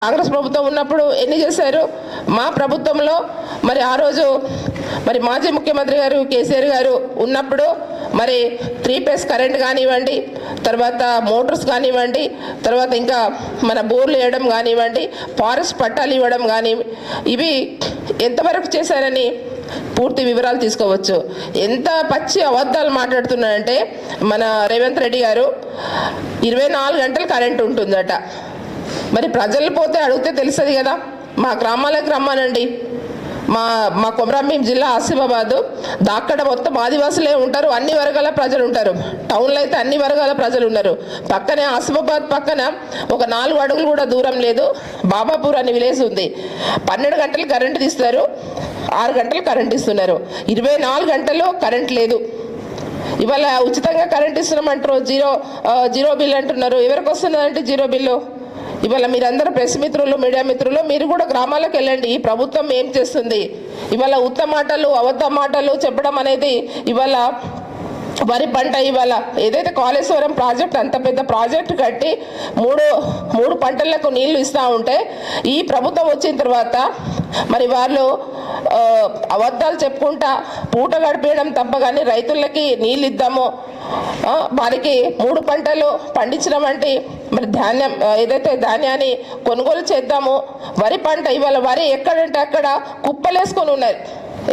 కాంగ్రెస్ ప్రభుత్వం ఉన్నప్పుడు ఎన్ని చేశారు? మా ప్రభుత్వంలో మరి ఆ రోజు మరి మాజీ ముఖ్యమంత్రి గారు కేసీఆర్ గారు ఉన్నప్పుడు మరి 3 ఫేజ్ కరెంట్ కానివ్వండి, తర్వాత మోటార్స్ కానివ్వండి, తర్వాత ఇంకా మన బోర్లు వేయడం కానివ్వండి, ఫారెస్ట్ పట్టాలు ఇవ్వడం కానీ ఇవి ఎంతవరకు చేశారని పూర్తి వివరాలు తీసుకోవచ్చు. ఎంత పచ్చి అబద్ధాలు మాట్లాడుతున్నారంటే మన రేవంత్ రెడ్డి గారు 24 గంటలు కరెంట్ ఉంటుందట. మరి ప్రజలు పోతే అడిగితే తెలుస్తుంది కదా. మా గ్రామాలకు రమ్మానండి. మా కొమరంభీం జిల్లా ఆసిఫాబాదు దాక్కడ మొత్తం ఆదివాసులే ఉంటారు, అన్ని వర్గాల ప్రజలు ఉంటారు. టౌన్లో అయితే అన్ని వర్గాల ప్రజలు ఉన్నారు. పక్కనే ఆసిఫాబాద్ పక్కన ఒక 4 అడుగులు కూడా దూరం లేదు బాబాపూర్ అని విలేజ్ ఉంది. 12 గంటలు కరెంటు తీస్తారు, 6 గంటలు కరెంట్ ఇస్తున్నారు. 24 గంటలు కరెంట్ లేదు. ఇవాళ ఉచితంగా కరెంట్ ఇస్తున్నామంటారు, జీరో బిల్ అంటున్నారు. ఎవరికి వస్తున్నదంటే జీరో బిల్లు. ఇవాళ మీరందరూ ప్రెస్ మిత్రులు, మీడియా మిత్రులు, మీరు కూడా గ్రామాలకు వెళ్ళండి. ఈ ప్రభుత్వం ఏం చేస్తుంది? ఇవాళ ఉత్తమ మాటలు అబద్ధ మాటలు చెప్పడం అనేది ఇవాళ వరి పంట ఇవాళ ఏదైతే కాళేశ్వరం ప్రాజెక్ట్ అంత పెద్ద ప్రాజెక్ట్ కట్టి మూడు పంటలకు నీళ్లు ఇస్తూ ఉంటే ఈ ప్రభుత్వం వచ్చిన తర్వాత మరి వాళ్ళు అబద్ధాలు చెప్పుకుంటా పూట గడిపేయడం తప్ప కానీ రైతులకి నీళ్ళు ఇద్దాము, వారికి 3 పంటలు పండించడం అంటే మరి ధాన్యం ఏదైతే ధాన్యాన్ని కొనుగోలు చేద్దాము. వరి పంట ఇవాళ వరి ఎక్కడంటే అక్కడ కుప్పలేసుకొని ఉన్నాయి.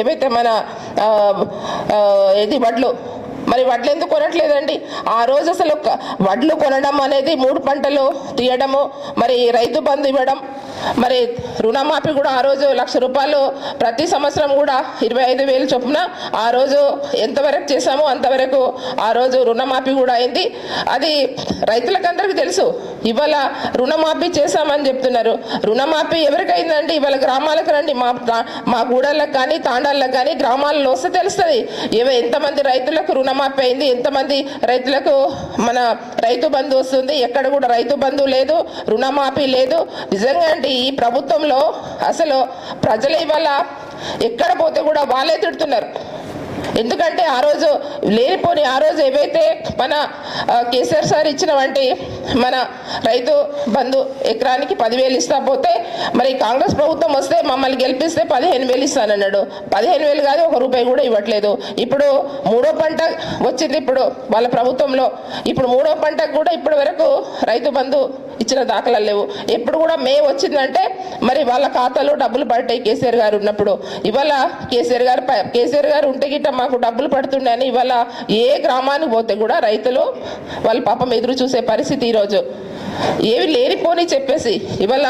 ఏవైతే మన వడ్లు, మరి వడ్లు ఎందుకు కొనట్లేదండి? ఆ రోజు అసలు వడ్లు కొనడం అనేది 3 పంటలు తీయడము, మరి రైతు బంధు ఇవ్వడం, మరి రుణమాఫీ కూడా ఆ రోజు 1,00,000 రూపాయలు ప్రతి సంవత్సరం కూడా 25,000 చొప్పున ఆ రోజు ఎంతవరకు చేశామో అంతవరకు ఆ రోజు రుణమాఫీ కూడా అయింది. అది రైతులకందరికీ తెలుసు. ఇవాళ రుణమాఫీ చేశామని చెప్తున్నారు. రుణమాఫీ ఎవరికైందండి? ఇవాళ గ్రామాలకు రండి, మా గూడళ్ళకు కానీ తాండాలకు కానీ గ్రామాలలో వస్తే తెలుస్తుంది ఎంతమంది రైతులకు రుణమాఫీ అయింది, ఎంతమంది రైతులకు మన రైతు బంధు వస్తుంది. ఎక్కడ కూడా రైతు బంధు లేదు, రుణమాఫీ లేదు. నిజంగా అండి ఈ ప్రభుత్వంలో అసలు ప్రజలు ఇవాళ ఎక్కడ పోతే కూడా వాళ్ళే తిడుతున్నారు. ఎందుకంటే ఆ రోజు లేనిపోని ఆ రోజు ఏవైతే మన కేసీఆర్ సార్ ఇచ్చిన వంటి మన రైతు బంధు ఎకరానికి 10,000 ఇస్తా పోతే మరి కాంగ్రెస్ ప్రభుత్వం వస్తే మమ్మల్ని గెలిపిస్తే 15,000 ఇస్తానన్నాడు. 15,000 కాదు, 1 రూపాయి కూడా ఇవ్వట్లేదు. ఇప్పుడు 3వ పంట వచ్చింది ఇప్పుడు వాళ్ళ ప్రభుత్వంలో. ఇప్పుడు 3వ పంటకు కూడా ఇప్పటి వరకు రైతు బంధు ఇచ్చిన దాఖలాలు లేవు. ఎప్పుడు కూడా మే వచ్చిందంటే మరి వాళ్ళ ఖాతాలో డబ్బులు పడతాయి కేసీఆర్ గారు ఉన్నప్పుడు. ఇవాళ కేసీఆర్ గారు ఉంటే గిట్ట మాకు డబ్బులు పడుతుండే అని ఇవాళ ఏ గ్రామానికి పోతే కూడా రైతులు వాళ్ళ పాపం ఎదురు చూసే పరిస్థితి ఈరోజు. ఏవి లేనిపోని చెప్పేసి ఇవాళ